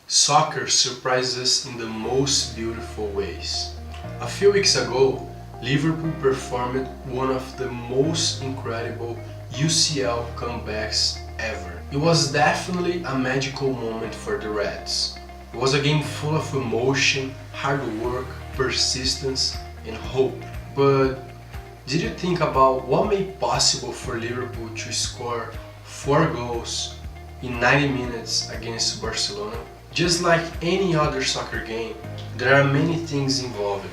Soccer surprises us in the most beautiful ways. A few weeks ago, Liverpool performed one of the most incredible UCL comebacks ever. It was definitely a magical moment for the Reds. It was a game full of emotion, hard work, persistence, and hope. But did you think about what made possible for Liverpool to score 4 goals in 90 minutes against Barcelona? Just like any other soccer game, there are many things involved.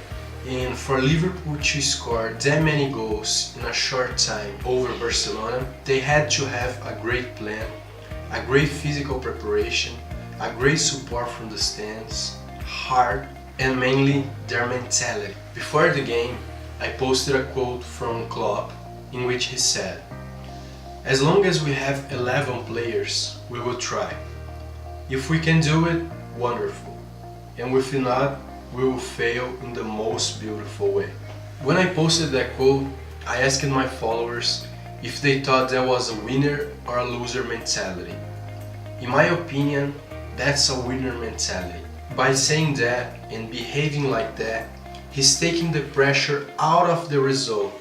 And for Liverpool to score that many goals in a short time over Barcelona, they had to have a great plan, a great physical preparation, a great support from the stands, heart, and mainly their mentality. Before the game, I posted a quote from Klopp in which he said, "As long as we have 11 players, we will try. If we can do it, wonderful. And if not, we will fail in the most beautiful way." When I posted that quote, I asked my followers if they thought that was a winner or a loser mentality. In my opinion, that's a winner mentality. By saying that and behaving like that, he's taking the pressure out of the result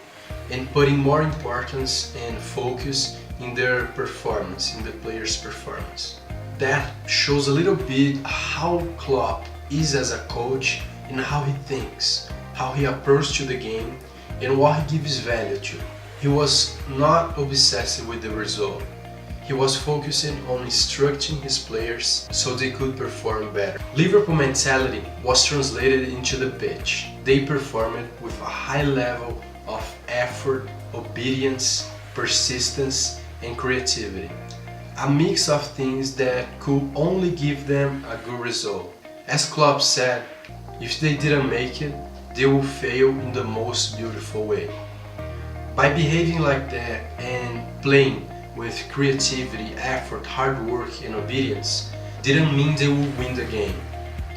and putting more importance and focus in their performance, in the player's performance. That shows a little bit how Klopp is as a coach and how he thinks, how he approaches to the game and what he gives value to. He was not obsessed with the result. He was focusing on instructing his players so they could perform better. Liverpool mentality was translated into the pitch. They performed with a high level of effort, obedience, persistence, and creativity. A mix of things that could only give them a good result. As Klopp said, if they didn't make it, they will fail in the most beautiful way. By behaving like that and playing with creativity, effort, hard work, and obedience, didn't mean they will win the game,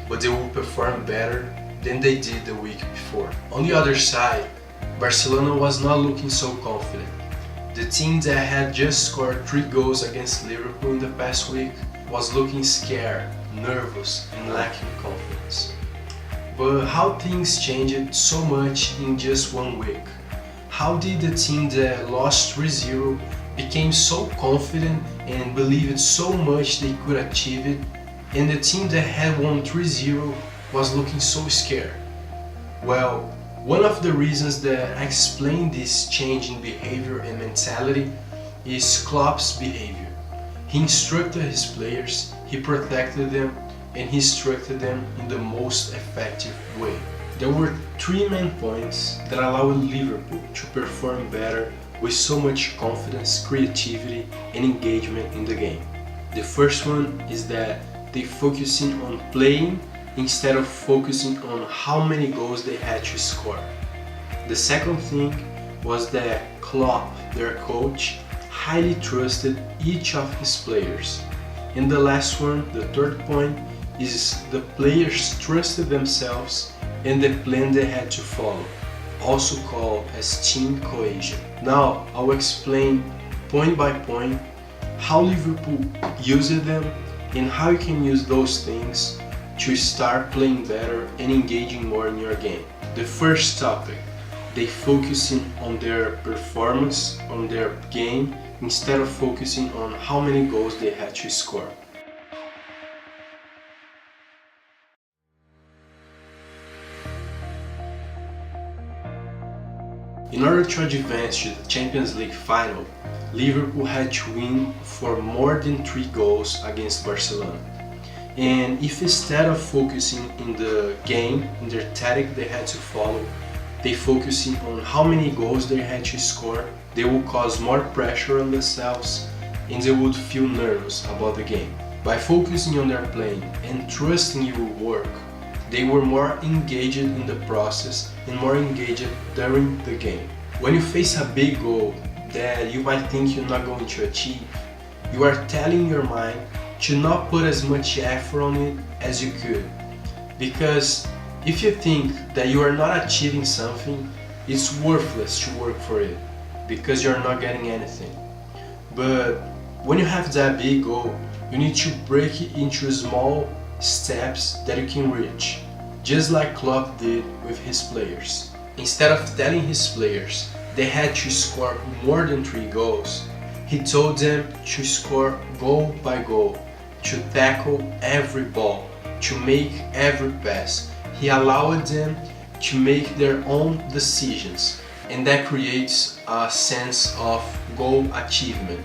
but they will perform better than they did the week before. On the other side, Barcelona was not looking so confident. The team that had just scored 3 goals against Liverpool in the past week was looking scared, nervous, and lacking confidence. But how things changed so much in just 1 week? How did the team that lost 3-0 became so confident and believed so much they could achieve it, and the team that had won 3-0 was looking so scared? Well, one of the reasons that explain this change in behavior and mentality is Klopp's behavior. He instructed his players, he protected them, and he instructed them in the most effective way. There were 3 main points that allowed Liverpool to perform better with so much confidence, creativity, and engagement in the game. The first one is that they focusing on playing instead of focusing on how many goals they had to score. The second thing was that Klopp, their coach, highly trusted each of his players. And the last one, the third point, is the players trusted themselves and the plan they had to follow, also called as team cohesion. Now I'll explain point by point how Liverpool used them and how you can use those things to start playing better and engaging more in your game. The first topic, they focusing on their performance, on their game, instead of focusing on how many goals they had to score. In order to advance to the Champions League final, Liverpool had to win for more than 3 goals against Barcelona. And if instead of focusing in the game, in their tactic they had to follow, they focusing on how many goals they had to score, they will cause more pressure on themselves and they would feel nervous about the game. By focusing on their playing and trusting it will work, they were more engaged in the process and more engaged during the game. When you face a big goal that you might think you're not going to achieve, you are telling your mind to not put as much effort on it as you could. Because if you think that you are not achieving something, it's worthless to work for it because you're not getting anything. But when you have that big goal, you need to break it into small steps that you can reach, just like Klopp did with his players. Instead of telling his players they had to score more than 3 goals, he told them to score goal by goal, to tackle every ball, to make every pass. He allowed them to make their own decisions, and that creates a sense of goal achievement.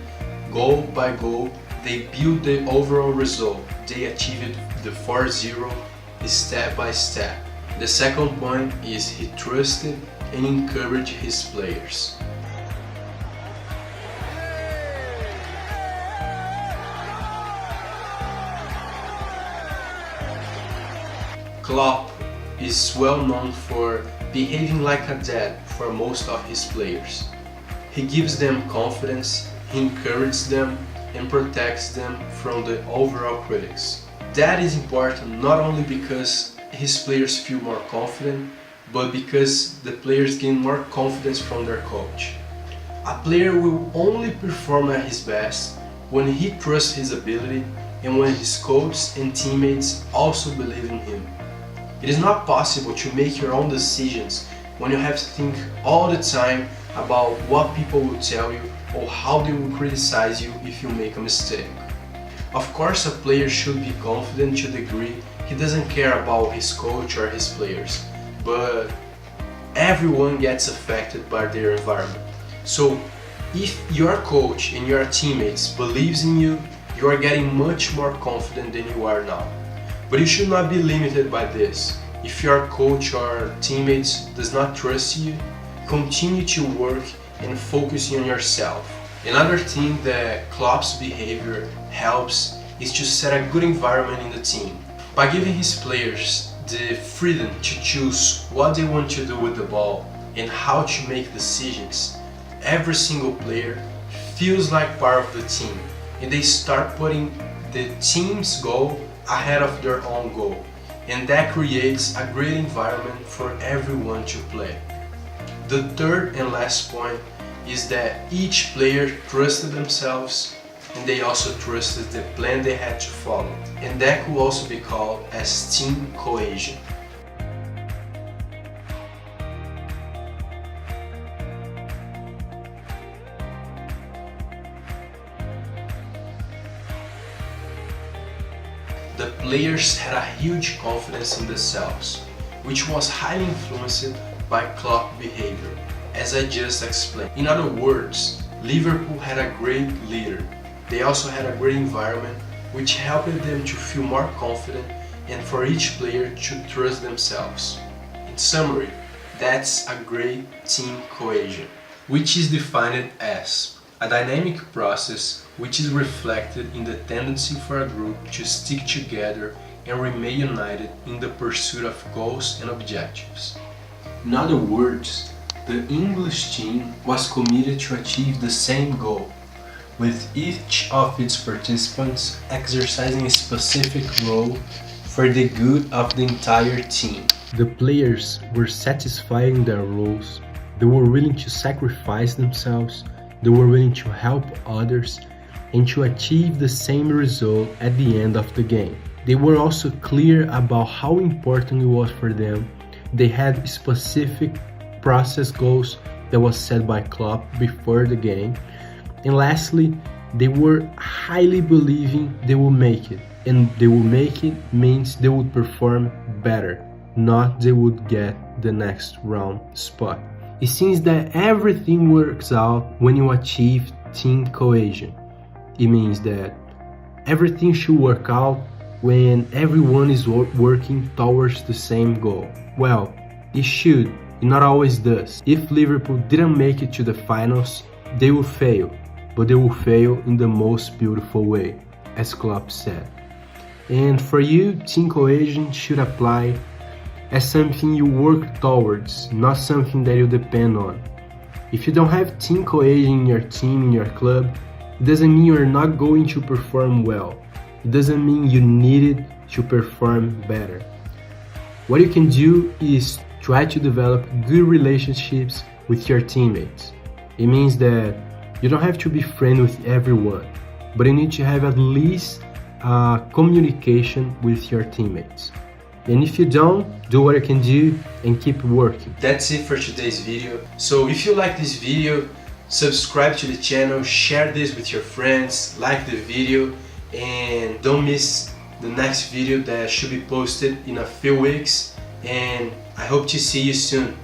Goal by goal, they build the overall result. They achieved the 4-0 step by step. The second point is he trusted and encouraged his players. Klopp is well known for behaving like a dad for most of his players. He gives them confidence, he encourages them, and protects them from the overall critics. That is important not only because his players feel more confident, but because the players gain more confidence from their coach. A player will only perform at his best when he trusts his ability and when his coach and teammates also believe in him. It is not possible to make your own decisions when you have to think all the time about what people will tell you or how they will criticize you if you make a mistake. Of course, a player should be confident to the degree he doesn't care about his coach or his players, but everyone gets affected by their environment. So if your coach and your teammates believes in you, you are getting much more confident than you are now. But you should not be limited by this. If your coach or teammates does not trust you, continue to work and focus on yourself. Another thing that Klopp's behavior helps is to set a good environment in the team. By giving his players the freedom to choose what they want to do with the ball and how to make decisions, every single player feels like part of the team and they start putting the team's goal ahead of their own goal, and that creates a great environment for everyone to play. The third and last point is that each player trusted themselves and they also trusted the plan they had to follow, and that could also be called as team cohesion. The players had a huge confidence in themselves, which was highly influenced by Klopp's behavior, as I just explained. In other words, Liverpool had a great leader. They also had a great environment, which helped them to feel more confident and for each player to trust themselves. In summary, that's a great team cohesion, which is defined as a dynamic process which is reflected in the tendency for a group to stick together and remain united in the pursuit of goals and objectives. In other words, the English team was committed to achieve the same goal, with each of its participants exercising a specific role for the good of the entire team. The players were satisfying their roles, they were willing to sacrifice themselves, they were willing to help others, and to achieve the same result at the end of the game. They were also clear about how important it was for them. They had specific process goals that was set by Klopp before the game. And lastly, they were highly believing they will make it. And they will make it means they would perform better, not they would get the next round spot. It seems that everything works out when you achieve team cohesion. It means that everything should work out when everyone is working towards the same goal. Well, it should, it not always does. If Liverpool didn't make it to the finals, they will fail, but they will fail in the most beautiful way, as Klopp said. And for you, team cohesion should apply as something you work towards, not something that you depend on. If you don't have team cohesion in your team, in your club, it doesn't mean you're not going to perform well. It doesn't mean you need it to perform better. What you can do is try to develop good relationships with your teammates. It means that you don't have to be friends with everyone, but you need to have at least communication with your teammates. And if you don't, do what you can do and keep working. That's it for today's video. So if you like this video, subscribe to the channel, share this with your friends, like the video, and don't miss the next video that should be posted in a few weeks. And I hope to see you soon.